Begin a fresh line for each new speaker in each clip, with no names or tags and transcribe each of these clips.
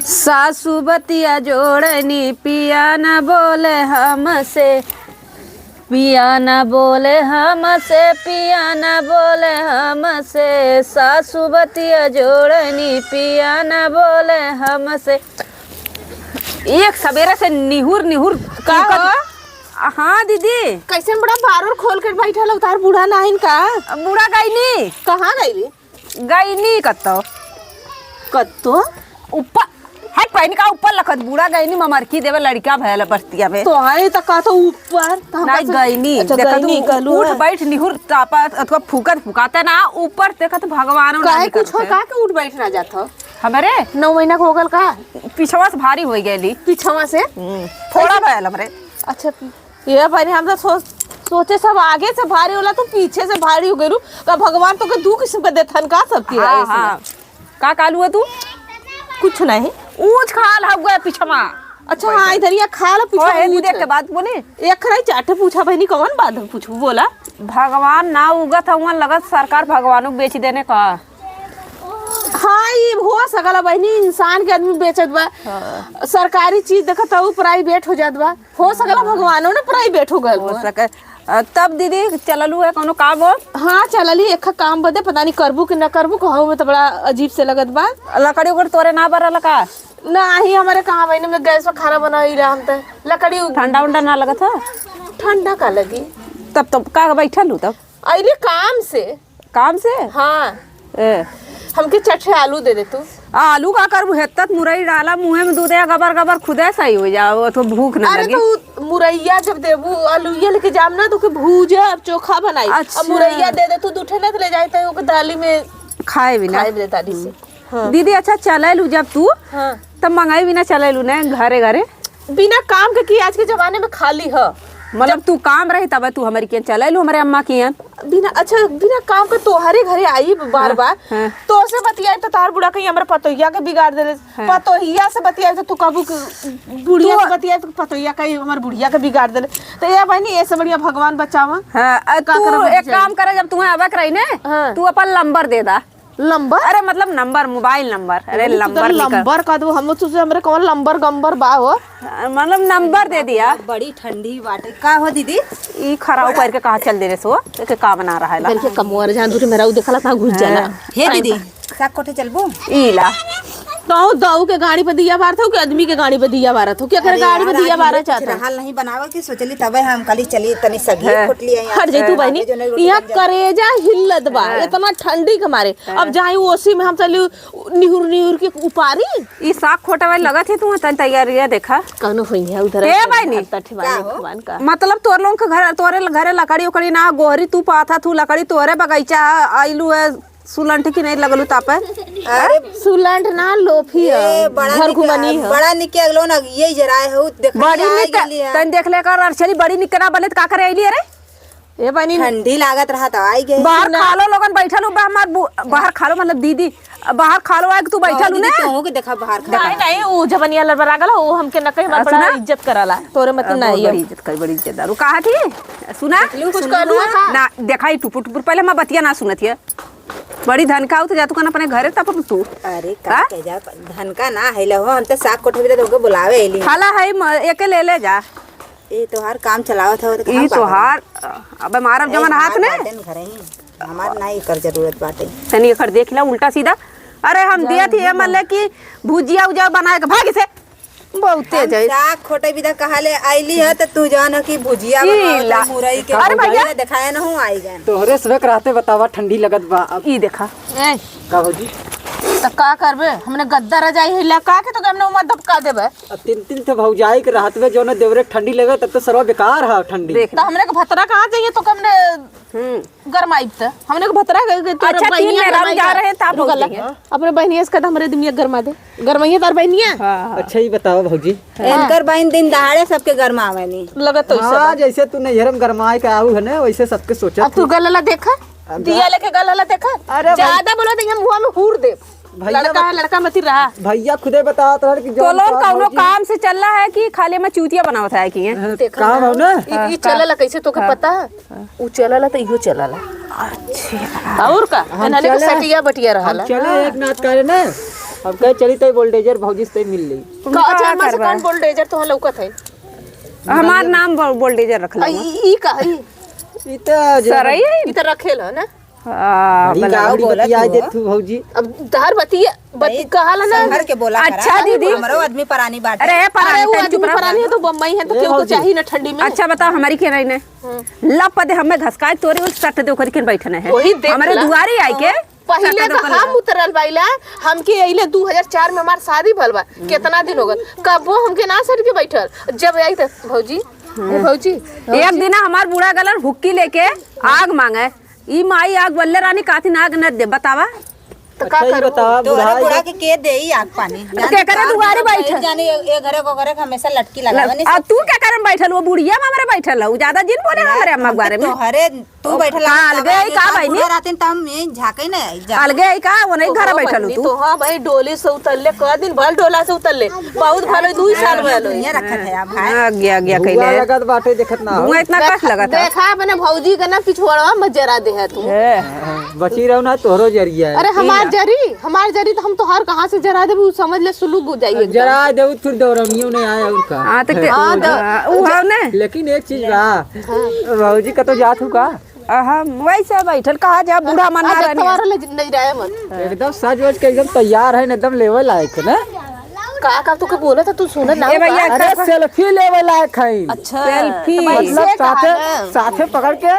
सासू बतिया जोड़नी पिया न बोले हमसे, पिया न बोले हमसे, पिया न बोले हमसे, सासू बतिया जोड़नी पिया न बोले हमसे। एक सवेरे से निहुर निहुर
का हो?
हाँ दीदी।
कैसे बड़ा बार खोल कर बैठा लोग तार बूढ़ा नाहिन का?
बूढ़ा गईनी।
कहाँ गईली?
गईनी कत्तो
कत्तो
ऊपर है पैन का ऊपर लखत बूढ़ा गईनी ममरकी देवे लड़का भयल बस्तिया में।
तो है त का तो ऊपर
नहीं गईनी।
अच्छा गईनी कलू
उठ बैठ निहुर तापा अथवा फूकत फुकाते ना ऊपर देखत भगवान
काहे कुछ हो का के उठ बैठ ना जात हो?
हमरे
9 महीना हो गल का?
पिछवा से भारी हो गईली।
पिछवा से
थोड़ा भयल हमरे। अच्छा
ये भाई हम तो सोचे सब आगे से भारी होला तो पीछे से भारी हो गइलू का भगवान तो के दू किस्म के देथन का सबके
हाँ, हाँ। का कालू है तू?
कुछ नहीं
ऊंच खाल हो गया पिछवा।
अच्छा हाँ इधर ये खा लो पीछे
है देख के बात बोले
एक खराई चाटे पूछा बहनी कौन बात पूछू बोला
भगवान ना उगत हुआ लगत सरकार भगवानों को बेच देने का।
हाँ ये हो सकला बहनी इंसान के आदमी बेचत बा। सरकारी चीज देखत हो प्राइवेट हो जात बा। हो सकला भगवानों ने प्राइवेट हो गल
हो सके। तब दीदी चललू है कोनो काम हो?
हाँ चलली एक काम बदे पता नहीं करबू कि न करबू कहू में तो बड़ा अजीब से लगत बा।
लकड़ी उकड़ तोरे ना बरल का?
नहीं हमारे कहाँ बहनी में गैस पर खाना बना ही रहा हम तो लकड़ी
ठंडा उंडा ना लगत है?
ठंडा का लगी
तब तो का बैठल हूँ तब
अली काम से।
काम से?
हाँ हमके चटे आलू दे दे तू।
आलू का कर हेतत मुरई डाला मुँह में दूध गबर गबर खुदे सही हो जाओ तो भूख ना लगे।
तो मुरैया जब देबू आलूया लेके जाम ना तो के भूजा चोखा बनाई।
अच्छा।
अब मुरैया दे दे तू दूठे ना तो ले जाए तो दाली में
खाए भी ना
दे दादी से। हाँ।
दीदी अच्छा चलेलू जब तू
हाँ।
तब मंगाई भी ना चलेलू ना घरे घरे
बिना काम के की आज के जमाने में खाली है
मतलब तू काम रही तब तू हमारी के चलेलू हमारे अम्मा की
बिना अच्छा बिना काम के तोहरे घरे आई बार बार।
हाँ।
तो से बतियाए तो तार बुढ़ा कहीं हमरा पतोहिया के बिगाड़ दे।
हाँ।
पतोहिया से बतियाए तो तू कबू बुढ़िया से बतियाए तो पतोहिया कहीं हमर बुढ़िया के बिगाड़ दे। तो ये बहनी ऐसे बढ़िया भगवान बचावा।
हाँ, तू एक काम करे जब तुम्हें अबक रही ने
हाँ।
तू अपन नंबर दे दा।
नंबर?
अरे मतलब नंबर मोबाइल नंबर। अरे
नंबर का दो हम तुझे हमरे कौन नंबर गंबर बा हो
मतलब नंबर दे दिया।
बड़ी ठंडी बाटे का हो दीदी?
ई खराब करके कहा चल दे रे सो के का बना रहा है ला
करके कमोर जहां दूर मेरा देखला ता घुस जाला।
हे दीदी साग कोठे चलबो?
ईला
तो दाऊ के गाड़ी पे दिया बारत हो कि आदमी के गाड़ी पे दिया बारत हो? क्या करे गाड़ी पे दिया बारत चाहता है?
हाल नहीं बनावा की सोचली तबे हम कल चली तनी सगी फुट लिया यहां।
हट जई तू बहनी यहां करेजा हिल्लत बा इतना ठंडी के मारे। अब जाई ओसी में हम चली निहुर निहुर के उपारी।
ई साग खोटा वाली लगत है तू तन तैयारी देखा
कौनो होई है उधर
ए बहनी
भगवान का
मतलब तोर लोग के घर तोरे घरे लकड़ी उकड़ी ना गोहरी तू पाथा तू लकड़ी तोरे बगीचा आइलू है सुलंट की नहीं लगलू तापे।
अरे
सुलंट ना लोफी है घर घुमनी है
बड़ा निके अगलो ना यही जराए हो देख
बड़ी निक तन देख ले कर चली बड़ी निकना बले का करे आइली अरे
ए बनी
ठंडी लागत रहा तो आई गए
बाहर खा लो लोगन बैठल हो हमार बाहर खा लो मतलब दीदी बाहर खा लो तू बैठल हूं ना
तू के देखा बाहर खा
नहीं नहीं वो जवनिया लड़बड़ा गला वो हमके न कहीं बड़ा इज्जत कराला तोरे मत नहीं
बड़ी इज्जत कर बड़ी इज्जतदार कहा थी सुना
कुछ कहलू
ना देखाई टुपुर टुपुर पहले मैं बतिया ना सुनत है बड़ी धन का तो जातू कन अपने घरे तब तू
अरे का कह जा धन का ना हैला हो हम तो साग कोठे भी तो बुलावे एली
खाला है एक ले ले जा
ए तोहार काम चलावत हो तो
ई तोहार अबे मारब जमन हाथ ने
घरे ही हमार नहीं कर जरूरत बाटे
तनी एकर देख ला उल्टा सीधा। अरे हम दिया थी मतलब कि भुजिया उजिया बना के भाग से बहुते जय
साग खोटे भी कहा ले आईली है तो तू जान की भुजिया बना मुरई के
अरे भैया
दिखाया ना हूं आई गए
तोहरे सबक रहते बतावा ठंडी लगत बा अब
ई देखा
ए
का होजी
त का करबे हमने गद्दा रजाई हिला का के तो हमने उमा धपका देबे।
तीन तीन थे भौजाई के रहत में जो न देवरे ठंडी लगे तब तो सर्व बेकार है ठंडी
देख
तो हमने के भतरा कहां चाहिए तो हमने गरमाई त हमने के भतरा के तो
अच्छा तीन मेहरारू जा रहे हैं ताप
अपने बहनिया से कद हमरे दुनिया गरमा दे गरमाइए तार बहनिया।
अच्छा ही बताओ भौजी
इनकर बहन दिन दहाड़े सबके गरमावे नी
लगत तो
हाँ जैसे तू नैहरम गरमाए के आऊ है ना वैसे सबके सोचा
अब तू गलला देखा दिया लेके गलला देखा ज्यादा बोलो तो हम मुंह में हूर दे लड़का है लड़का मत रहा
भैया खुदे बतात रहा कि
तो लोग कौनो काम से चल रहा है कि खाली में चूतिया बनावत है कि
काम हो ना
ई चलला कैसे तो के पता ऊ चलला तो इहो चलला। अच्छा और का नाले के सटिया बटिया रहला
चले एक नाच करे ना अब कहे चली तो वोल्टेजर भौजी से मिल ली।
अच्छा हमर से कौन वोल्टेजर तो लौकत है?
हमार नाम वोल्टेजर रख लो।
ई का ई
ई तो
सरई
ई तो रखेल है ना।
गाड़ी बतिया दे तू भौजी।
अब तहर बती कहला ना
घर के बोला
अच्छा दीदी
हमरो आदमी परानी बात
अरे
अरे
परानी
वो
तन
आदमी
चुप रह।
परानी है तो बम्बई है तो क्यों को चाहिए ना ठंडी में।
अच्छा बताओ हमारी के नहीं लप दे हमें घसकाए तोरे उस सट दे ओकर के बैठने है
वही देख
हमारे
ला।
दुआरी आई के
पहले तो हम उतरल बाइला हमके अइले 2004 में हमार शादी भल बा। कितना दिन हो गए कबो हमके ना सर के बैठल जब आई त भौजी भौजी
एक दिन हमार बूढ़ा गलन हुक्की लेके आग मांगे ई माई आग बल्ले रानी काथी नाग न दे बतावा
तो का
अच्छा, ये
करूं?
बता
तोहरे
बुढ़ा
बुढ़ा के देई आग पानी
के करे दुआरी बैठल
जाने ए घरे को घरे हमेशा लटकी लगावनी
अब तू क्या करम बैठल वो बुढ़िया में हमारे बैठल है ज्यादा जिन बोले हमारे अम्मा के बारे में
तोहरे तू बैठल
का अलगे का बहनी
रातिन तम में झाके न जा
अलगे का वो नहीं घर बैठल
बहनी,
तू
तो हाँ भाई डोली से उतरले क दिन भल डोला से उतरले बहुत भलो 2 साल भलो
दुनिया रखत है अब भाई
गया गया
धुआं
कइले
लगत बाटे देखत ना हो।
धुआं इतना कष्ट लगा था
देखा मैंने भौजी के ना पिछवाड़वा में जरा दे है तू।
बची रहो ना तोहरो जरिया है।
अरे हमार जरी तो हम तो हर कहाँ से जरा देबू समझ ले सुलूक हो जाइए।
जरा दे फिर दौरनियों ने आया उनका।
हां तो वो है ने
लेकिन एक चीज बा भौजी का तो जात हूँ का
हम वैसे बैठल कहा जा बूढ़ा मना
आज
रहा
तुम्हारा ले नहीं रहा है मन
एकदम सज वज के एकदम तैयार है एकदम लेवल लायक ना।
का तू के बोला था तू सुन ना
ए भैया
अरे सेल्फी लेवल लायक है
सेल्फी
मतलब साथे साथे पकड़ के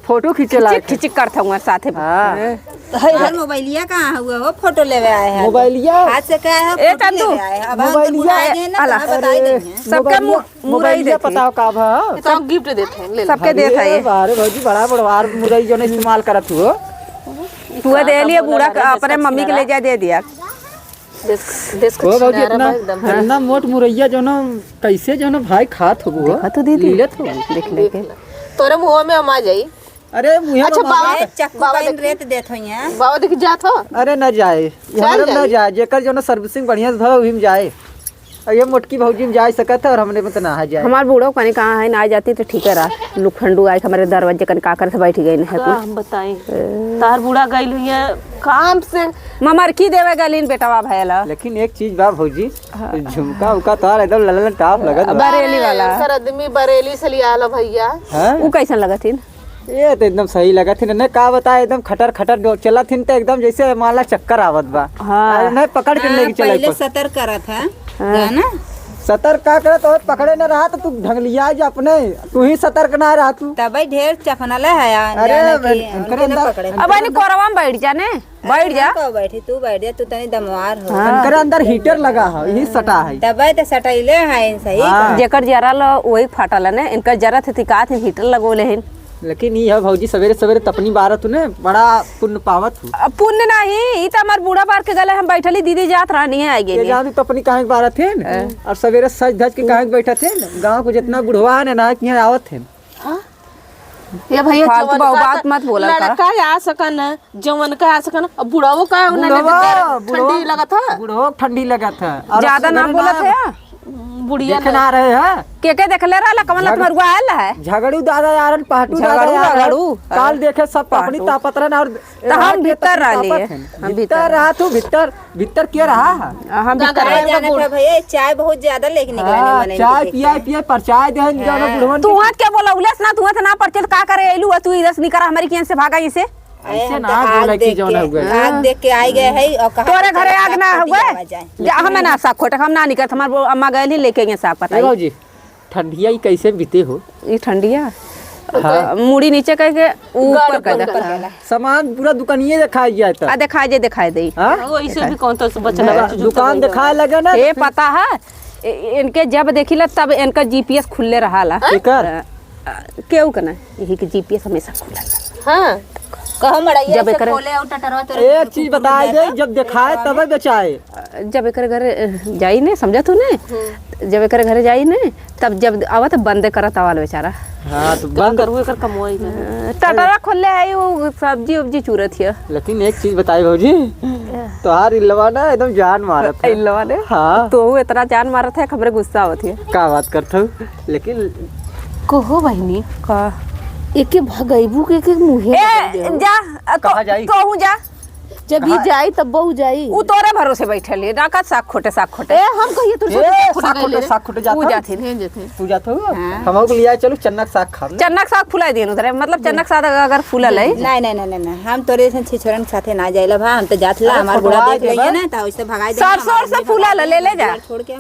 फोटो खींचे लायक है।
खिचिक करता हूँ साथे
हाँ
हर मोबाइलिया कहाँ हुआ हो फोटो लेवे आए हैं
मोबाइलिया
हाथ से क्या है
ए
फोटो
कद्दू,
लेवे आए हैं। अब हम
मोबाइलिया
बुलाएंगे ना
अला,
तो बताई देंगे
सबका मुरई
मोबाइलिया
देते
पता हो का भा
तो गिफ्ट देते हैं ले
सबके देत है ये
बारे भौजी बड़ा बड़वार मुरई जो ने इस्तेमाल करत हो।
तू दे लिए बूढ़ा अपने मम्मी के ले जा दे दिया
देश
ओ
को
भौजी
छिनारा
इतना
बा एकदम।
इतना मोट मुरैया जो ना कैसे जो ना भाई खात हो
देखा तो दीदी
लीलत हो।
देख लेके
तोरे मुंह में हम आ जाई।
अरे मुहे
अच्छा बाबा
चक्कू पाइन रेत देत हो यहाँ
बाबा देख जात हो
अरे न जाए यहाँ न जाए जेकर जो ना सर्विसिंग बढ़िया से भव वही में जाए। और ये मोटकी भौजी में जा सकत है और हमने में तो ना जाए।
हमार बूढ़ो कहीं कहाँ है ना आ जाती तो ठीक है रहा लुखंडू आए हमारे दरवाजे कन काकर से बैठ गई है
का हम बताएं तार बूढ़ा गइल हुई है काम से
ममर की देवे गलीन बेटावा भैला
लेकिन एक चीज बा भौजी झुमका उका तार एकदम ललन टाप लगत बा।
बरेली वाला
सर आदमी बरेली से लिया लो भैया।
हैं?
वो कैसन लगा थी
ये तो एकदम सही लगा थी ने का बताए एकदम खटर खटर चला थी तो एकदम जैसे माला चक्कर आवत बा।
हाँ।
नहीं पकड़ के लेके चले
पहले सतर्क करत है ना
सतर्क का करे तो पकड़े न रहा तो तू ढंगलिया जा अपने तू ही सतर्क ना रहा तू।
तब ढेर चफनल है
अरे उनके अंदर
पकड़े
अब अने कोरवा में बैठ जा ने बैठ जा
तो बैठी तू बैठ जा तू तनी दमवार हो
उनके अंदर हीटर लगा है यही सटा है।
तब तो सटैले है सही
हाँ।
जेकर जरा ल वही फाटल ने इनका जरा थे का थे हीटर लगोले हैं
लेकिन ये है भौजी सवेरे सवेरे तपनी बारह तूने बड़ा पुण्य पावत हूँ।
पुण्य नहीं ई तो हमार बूढ़ा पार के गले हम बैठली दीदी जात रानी है आई
ये
गई
जहाँ तपनी कहाँ बारह थे और सवेरे सज धज के कहाँ बैठा थे गाँव को जितना बुढ़वा है ना यहाँ आवत थे।
ये भैया
फालतू
जवन
बात
का
मत बोला कर।
लड़का आ सकन जवन का आ सकन अब बुढ़ावो का ठंडी लगा था
बुढ़वा ठंडी लगा था और
ज्यादा ना
सवेरे
बोलत है
बुढ़िया
देखे ना रहे हैं
के देख ले रहा कमल तुम्हारा आयल है
झगड़ू दादा यार पहाटू दादा
झगड़ू
यार
झगड़ू।
काल देखे सब अपनी तापत रहा और
तो हम भीतर रह लिए हम
भीतर रहा तू भीतर भीतर क्या रहा
हम भी
चाय जाने थे भैया चाय बहुत ज्यादा लेके निकलने वाले
चाय पिया पर चाय दे जाना बुढ़वन
तू हाथ क्या बोला उलेस ना तू हाथ ना परचल का करे एलू तू इधर निकरा हमारी कियन से भागा इसे
ऐसे ना बोला कि जौन हो गए
आग देख के आई गए है और कहा
तोरे घरे आग ना हुए हमें ना साग खोटक हम ना निकलत हमार अम्मा गए ही लेके गए साग पता
जी ठंडिया ही कैसे बीते हो
ये ठंडिया मुड़ी नीचे करके ऊपर कर दे
सामान पूरा दुकानिए दिखाई जाए तो
दिखाई दे
वो इसे भी कौन तो बचना
दुकान दिखाए लगे ना
ये पता है इनके जब देखिला तब इनका जीपीएस खुले रहा केहू का ना यही के जीपीएस हमेशा खुला
हाँ
कहो मड़ैया
जब
से
एकरे-
खोले और टटरवा तो
एक चीज बताए दे जब दिखाए तब बेचाए
जब एक घर जाई ने समझा तू ने जब एक घर जाई ने तब जब आवत बंद करत आवाल बेचारा
हाँ तो बंद
करू एकर कमोई में
टटरा खोले है वो सब्जी उब्जी चूरत है
लेकिन एक चीज बताई भौजी तोहार इलवा ना एकदम जान मारत है
इल्लवा ने
हाँ
तो वो इतना जान मारत है खबरे गुस्सा होती है
का बात करता हूँ लेकिन
कहो बहनी
का
एके भगैबू के मुहे
ए जा
कहाँ जाई?
कहूँ जा
जब ही जाई तब बहु जाई।
उ तोरे भरोसे बैठल है डाका साग खोटे
ए हम कहिए तू
साग खोटे जात
उ जाथिन
भेज देते।
तू जात हो हमहू के लिया चलो चन्ना के साग खा
चन्ना के साग फुलाई देन उधर मतलब चन्ना के साग अगर फूलल है
नहीं नहीं नहीं नहीं हम तोरे से छिछोरन के साथे ना जाइला भा हम तो जातला हमार बुढ़ा देख लइए ना त ओइसे भगाई दे
सरसों से फूलल ले जा
छोड़ के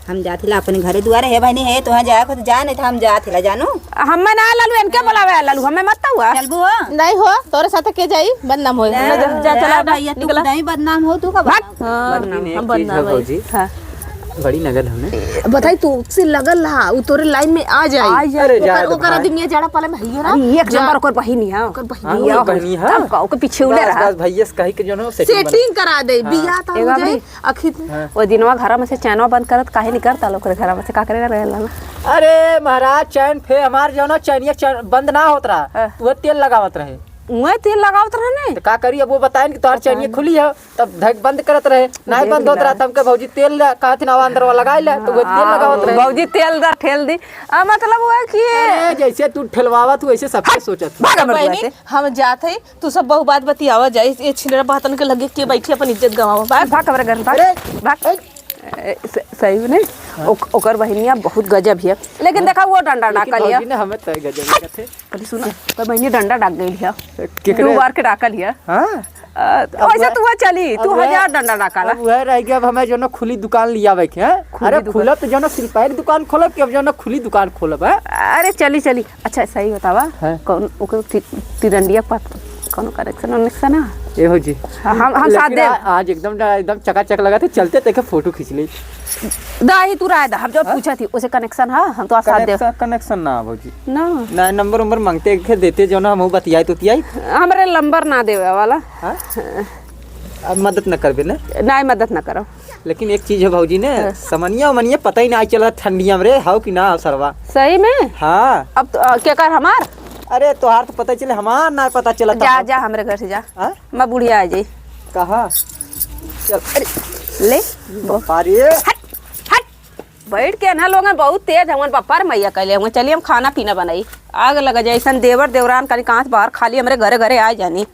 हम जाथिला अपने घरे दुआरे है भाई नहीं है तो वहां जाए तो जा नहीं था हम जाथिला जानू
हमें ना लालू इनके बुलावे लालू हमें मत हुआ
चलबू हो
नहीं हो तोरे साथे के जाई बदनाम होई।
जा चला भैया तू नहीं बदनाम हो तू का
हम बदनाम होई।
भौजी
हां
बड़ी नगल हमने
बताई तू से लगल रहा उ तोरे लाइन में आ जाई।
अरे जा
ओकर आदमी जाड़ा पाले में हइयो ना
एक नंबर ओकर बहिनी है
ओकर
हाँ,
बहिनी
वो बहनी है
तब का ओकर पीछे उले रहा
बस भैया से कही के जो ना
सेटिंग करा दे बिया ता
एगो
हो जाई
भी।
आखिर
ओ दिनवा घर में से चैनवा बंद करत काहे नहीं करता लोग घर में से का करे रहेला ना
अरे महाराज चैन फे हमार जो ना चैनिया बंद ना होत रहा वो तेल लगावत रहे
मैं तेल लगावत रहने
तो का करी अब वो बताएं कि तोहर चैनिया खुली है तब धक बंद करत रहे नहीं बंद होत रहा तब के भौजी तेल कहत ना अंदर वाला लगाई ले तो वो तेल लगावत रहे
बाबूजी तेल दर ठेल दी मतलब वो है कि
अरे जैसे तू ठेलवावा तू ऐसे सबके सोचत
भागा मर
बहनी
से
हम जात है तू सब बहु बात बतियावा जाई ये छिनरा बातन के लगे के बैठी अपन इज्जत गवावा
भाग भाग कमरे घर भाग भाग सही नहीं ओकर बहनिया बहुत गजब है लेकिन देखा वो डंडा डाका लिया
भौजी ने हमें तय गजब कहते
कभी सुना तो बहनी डंडा डाक गई है
केकरे?
2 बार के डाका लिया
हां
वैसे तू चली तू 1000 डंडा डाकाला
अब वह रह गया अब हमें जो ना खुली दुकान लिया बैठे हैं अरे खुलत जो ना सिलपाई दुकान खोलब कि अब जो ना खुली दुकान खोलब है
अरे चली चली अच्छा सही बतावा
हाँ।
कौन ओकर तिरंडिया पात कौन कनेक्शन उनेक्शन है
ए हो जी
हम साथ दे
आज एकदम चकाचक लगा थे चलते देखे फोटो खींच ली
दाही तू राय दा हम जो पूछा थी उसे कनेक्शन है हम तो साथ दे
कनेक्शन ना भौजी
ना
ना नंबर नंबर मांगते के देते जो ना हम बतियाई तो तियाई
हमरे नंबर ना देवे वाला
अब मदद न करबे ना
नहीं मदद ना करो
लेकिन एक चीज है भौजी ने समनिया उमनिया पता ही नहीं चला ठंडिया में रे हाउ कि ना सरवा
सही में
हाँ
अब क्या कर हमार
अरे तोहार तो पता चले हमार ना पता चला
जा जा हमरे घर से जा
हाँ?
मैं बुढ़िया आ जाई
कहा चल
ले
अरे
हट हट बैठ के ना लोग बहुत तेज हमन पप्पा रे मैया कहले हम चलिए हम खाना पीना बनाई आग लगा जाए ऐसा देवर देवरान कहीं कहाँ से बाहर खाली हमारे घरे घरे आ जानी